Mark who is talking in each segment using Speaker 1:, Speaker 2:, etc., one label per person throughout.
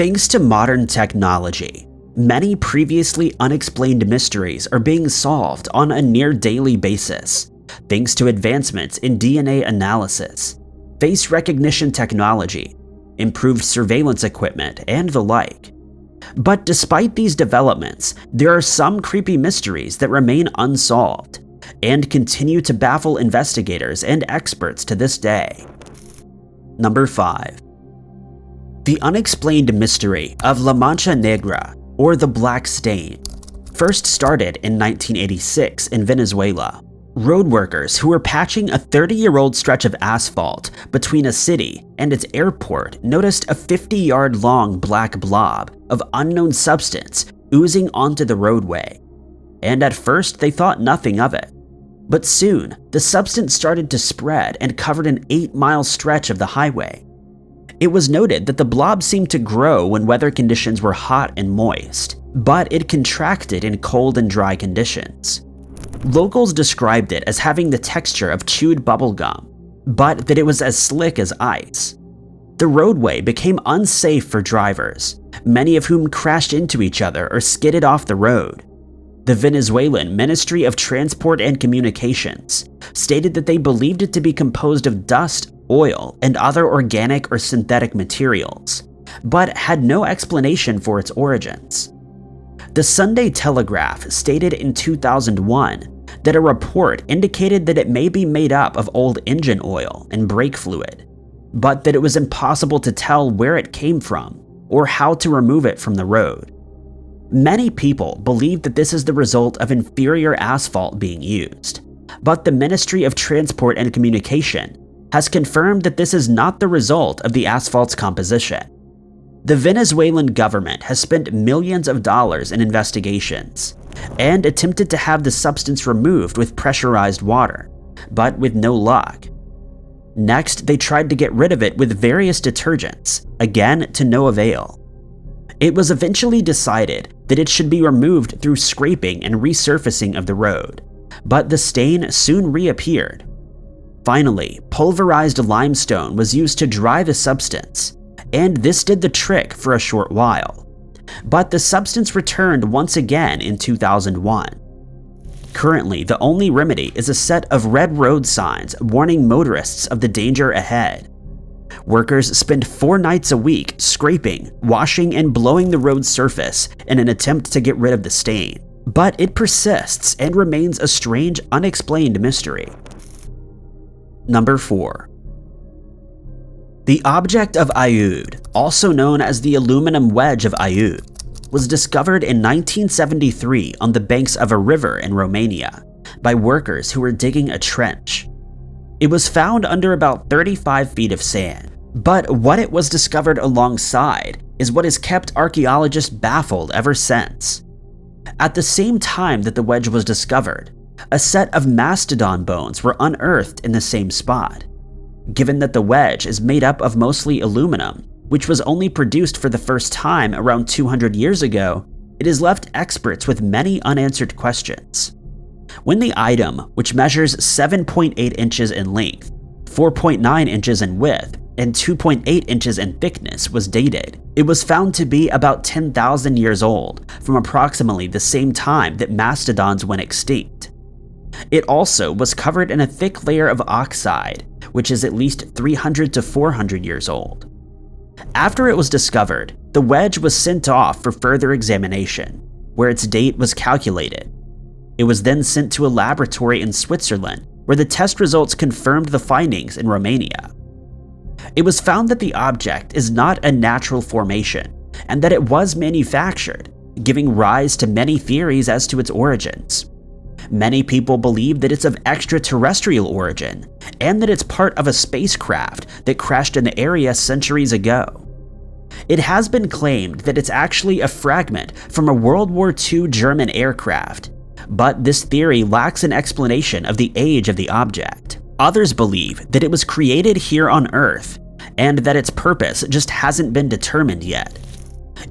Speaker 1: Thanks to modern technology, many previously unexplained mysteries are being solved on a near-daily basis, thanks to advancements in DNA analysis, face recognition technology, improved surveillance equipment, and the like. But despite these developments, there are some creepy mysteries that remain unsolved and continue to baffle investigators and experts to this day. Number 5. The unexplained mystery of La Mancha Negra, or the Black Stain, first started in 1986 in Venezuela. Road workers who were patching a 30-year-old stretch of asphalt between a city and its airport noticed a 50-yard-long black blob of unknown substance oozing onto the roadway. And at first they thought nothing of it. But soon, the substance started to spread and covered an 8-mile stretch of the highway. It was noted that the blob seemed to grow when weather conditions were hot and moist, but it contracted in cold and dry conditions. Locals described it as having the texture of chewed bubblegum, but that it was as slick as ice. The roadway became unsafe for drivers, many of whom crashed into each other or skidded off the road. The Venezuelan Ministry of Transport and Communications stated that they believed it to be composed of dust, oil, and other organic or synthetic materials, but had no explanation for its origins. The Sunday Telegraph stated in 2001 that a report indicated that it may be made up of old engine oil and brake fluid, but that it was impossible to tell where it came from or how to remove it from the road. Many people believe that this is the result of inferior asphalt being used, but the Ministry of Transport and Communication has confirmed that this is not the result of the asphalt's composition. The Venezuelan government has spent millions of dollars in investigations and attempted to have the substance removed with pressurized water, but with no luck. Next, they tried to get rid of it with various detergents, again to no avail. It was eventually decided that it should be removed through scraping and resurfacing of the road, but the stain soon reappeared. Finally, pulverized limestone was used to dry the substance, and this did the trick for a short while. But the substance returned once again in 2001. Currently, the only remedy is a set of red road signs warning motorists of the danger ahead. Workers spend 4 nights a week scraping, washing, and blowing the road's surface in an attempt to get rid of the stain. But it persists and remains a strange, unexplained mystery. Number 4. The Object of Ayud, also known as the aluminum wedge of Ayud, was discovered in 1973 on the banks of a river in Romania by workers who were digging a trench. It was found under about 35 feet of sand, but what it was discovered alongside is what has kept archaeologists baffled ever since. At the same time that the wedge was discovered, a set of mastodon bones were unearthed in the same spot. Given that the wedge is made up of mostly aluminum, which was only produced for the first time around 200 years ago, it has left experts with many unanswered questions. When the item, which measures 7.8 inches in length, 4.9 inches in width, and 2.8 inches in thickness was dated, it was found to be about 10,000 years old, from approximately the same time that mastodons went extinct. It also was covered in a thick layer of oxide, which is at least 300 to 400 years old. After it was discovered, the wedge was sent off for further examination, where its date was calculated. It was then sent to a laboratory in Switzerland, where the test results confirmed the findings in Romania. It was found that the object is not a natural formation, and that it was manufactured, giving rise to many theories as to its origins. Many people believe that it's of extraterrestrial origin, and that it's part of a spacecraft that crashed in the area centuries ago. It has been claimed that it's actually a fragment from a World War II German aircraft, but this theory lacks an explanation of the age of the object. Others believe that it was created here on Earth, and that its purpose just hasn't been determined yet.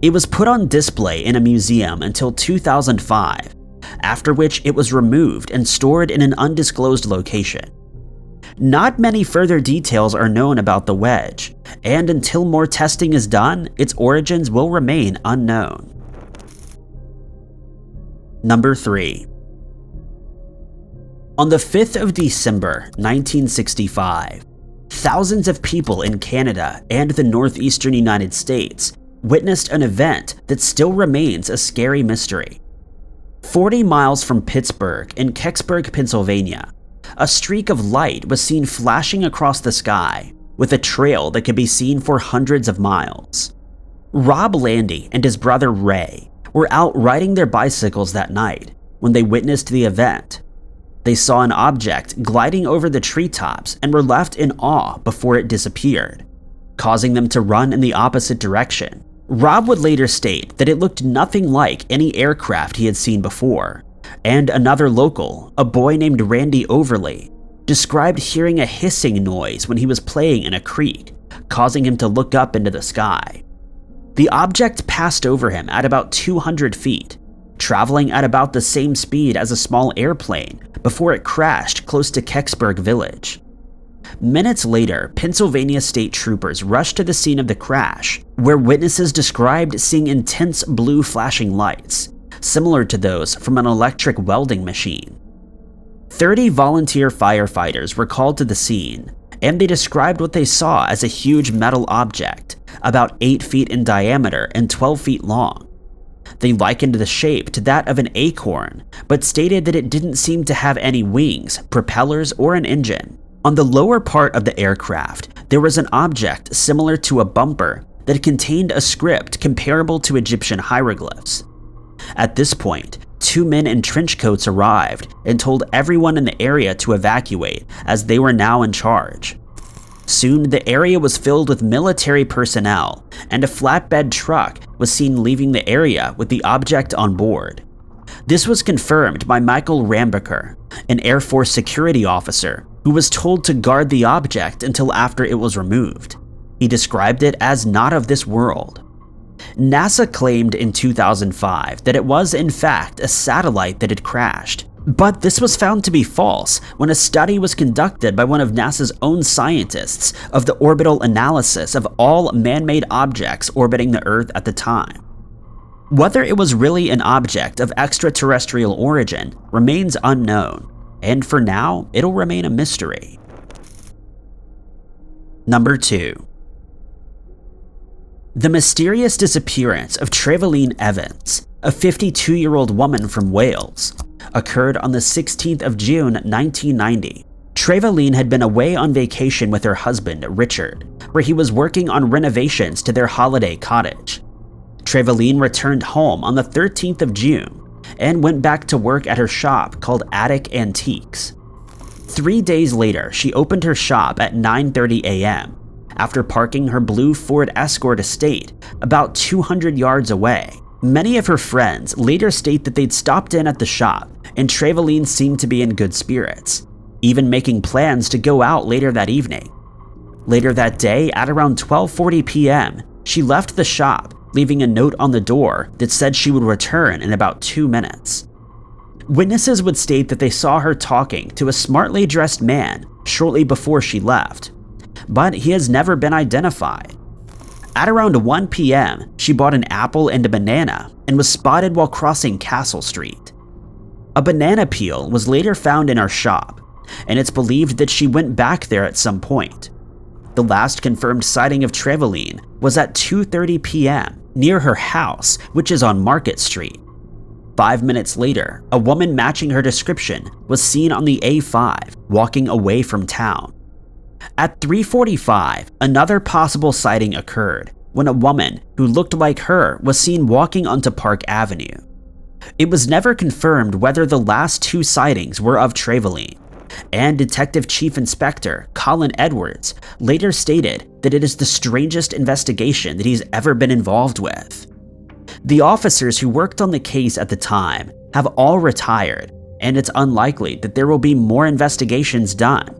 Speaker 1: It was put on display in a museum until 2005, after which it was removed and stored in an undisclosed location. Not many further details are known about the wedge, and until more testing is done, its origins will remain unknown. Number 3. On the 5th of December, 1965, thousands of people in Canada and the northeastern United States witnessed an event that still remains a scary mystery. 40 miles from Pittsburgh in Kecksburg, Pennsylvania, a streak of light was seen flashing across the sky with a trail that could be seen for hundreds of miles. Rob Landy and his brother Ray were out riding their bicycles that night when they witnessed the event. They saw an object gliding over the treetops and were left in awe before it disappeared, causing them to run in the opposite direction. Rob would later state that it looked nothing like any aircraft he had seen before, and another local, a boy named Randy Overley, described hearing a hissing noise when he was playing in a creek, causing him to look up into the sky. The object passed over him at about 200 feet, traveling at about the same speed as a small airplane before it crashed close to Kecksburg Village. Minutes later, Pennsylvania state troopers rushed to the scene of the crash, where witnesses described seeing intense blue flashing lights, similar to those from an electric welding machine. 30 volunteer firefighters were called to the scene, and they described what they saw as a huge metal object, about 8 feet in diameter and 12 feet long. They likened the shape to that of an acorn, but stated that it didn't seem to have any wings, propellers, or an engine. On the lower part of the aircraft, there was an object similar to a bumper that contained a script comparable to Egyptian hieroglyphs. At this point, 2 men in trench coats arrived and told everyone in the area to evacuate, as they were now in charge. Soon, the area was filled with military personnel, and a flatbed truck was seen leaving the area with the object on board. This was confirmed by Michael Rambacher, an Air Force security officer who was told to guard the object until after it was removed. He described it as not of this world. NASA claimed in 2005 that it was in fact a satellite that had crashed, but this was found to be false when a study was conducted by one of NASA's own scientists of the orbital analysis of all man-made objects orbiting the Earth at the time. Whether it was really an object of extraterrestrial origin remains unknown, and for now, it'll remain a mystery. Number 2. The mysterious disappearance of Trevelyan Evans, a 52-year-old woman from Wales, occurred on the 16th of June, 1990. Trevelyan had been away on vacation with her husband, Richard, where he was working on renovations to their holiday cottage. Trevelyan returned home on the 13th of June and went back to work at her shop called Attic Antiques. 3 days later, she opened her shop at 9:30 a.m. after parking her blue Ford Escort Estate about 200 yards away. Many of her friends later state that they'd stopped in at the shop, and Trevelyan seemed to be in good spirits, even making plans to go out later that evening. Later that day, at around 12:40 p.m., she left the shop, leaving a note on the door that said she would return in about 2 minutes. Witnesses would state that they saw her talking to a smartly dressed man shortly before she left, but he has never been identified. At around 1 p.m., she bought an apple and a banana and was spotted while crossing Castle Street. A banana peel was later found in our shop, and it's believed that she went back there at some point. The last confirmed sighting of Trevelyan was at 2:30 p.m. near her house, which is on Market Street. 5 minutes later, a woman matching her description was seen on the A5 walking away from town. At 3:45, another possible sighting occurred when a woman who looked like her was seen walking onto Park Avenue. It was never confirmed whether the last 2 sightings were of Trevelyan, and Detective Chief Inspector Colin Edwards later stated that it is the strangest investigation that he's ever been involved with. The officers who worked on the case at the time have all retired, and it's unlikely that there will be more investigations done,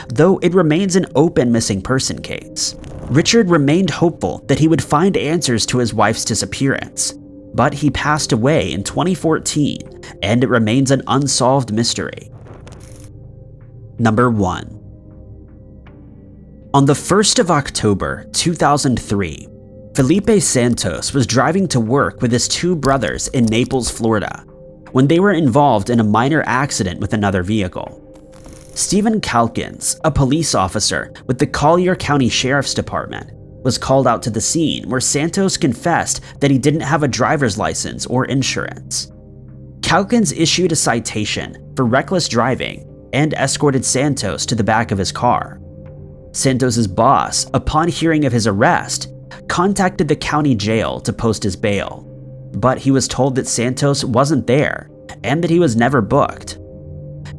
Speaker 1: though it remains an open missing person case. Richard remained hopeful that he would find answers to his wife's disappearance, but he passed away in 2014, and it remains an unsolved mystery. Number 1. On the 1st of October 2003, Felipe Santos was driving to work with his two brothers in Naples, Florida, when they were involved in a minor accident with another vehicle. Stephen Calkins, a police officer with the Collier County Sheriff's Department, was called out to the scene where Santos confessed that he didn't have a driver's license or insurance. Calkins issued a citation for reckless driving and escorted Santos to the back of his car. Santos's boss, upon hearing of his arrest, contacted the county jail to post his bail, but he was told that Santos wasn't there and that he was never booked.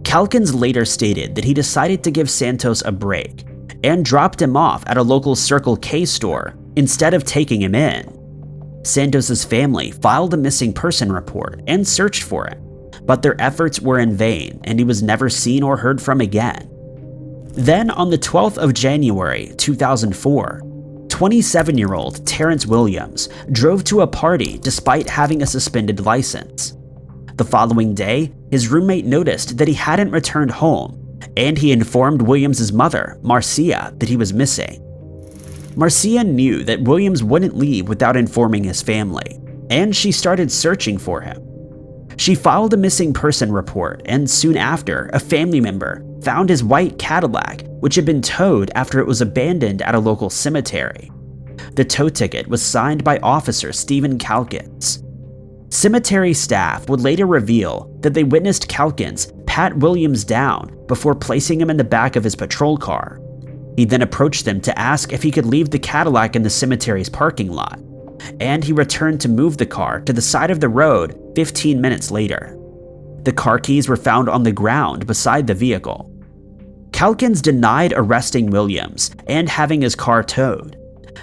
Speaker 1: Calkins later stated that he decided to give Santos a break and dropped him off at a local Circle K store instead of taking him in. Santos's family filed a missing person report and searched for him, but their efforts were in vain and he was never seen or heard from again. Then on the 12th of January 2004, 27-year-old Terrence Williams drove to a party despite having a suspended license. The following day, his roommate noticed that he hadn't returned home, and he informed Williams' mother, Marcia, that he was missing. Marcia knew that Williams wouldn't leave without informing his family, and she started searching for him. She filed a missing person report, and soon after, a family member found his white Cadillac, which had been towed after it was abandoned at a local cemetery. The tow ticket was signed by Officer Stephen Calkins. Cemetery staff would later reveal that they witnessed Calkins pat Williams down before placing him in the back of his patrol car. He then approached them to ask if he could leave the Cadillac in the cemetery's parking lot, and he returned to move the car to the side of the road 15 minutes later. The car keys were found on the ground beside the vehicle. Calkins denied arresting Williams and having his car towed,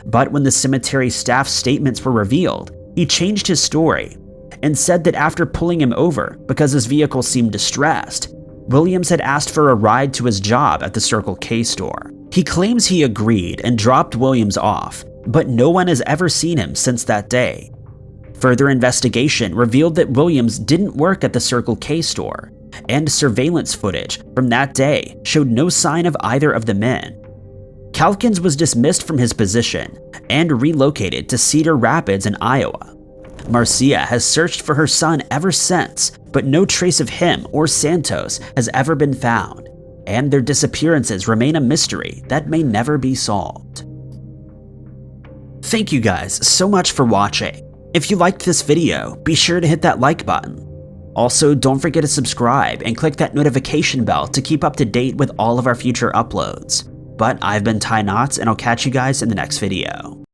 Speaker 1: but when the cemetery staff's statements were revealed, he changed his story and said that after pulling him over because his vehicle seemed distressed, Williams had asked for a ride to his job at the Circle K store. He claims he agreed and dropped Williams off, but no one has ever seen him since that day. Further investigation revealed that Williams didn't work at the Circle K store, and surveillance footage from that day showed no sign of either of the men. Calkins was dismissed from his position and relocated to Cedar Rapids in Iowa. Marcia has searched for her son ever since, but no trace of him or Santos has ever been found, and their disappearances remain a mystery that may never be solved. Thank you guys so much for watching. If you liked this video, be sure to hit that like button. Also, don't forget to subscribe and click that notification bell to keep up to date with all of our future uploads. But I've been Ty Knotts, and I'll catch you guys in the next video.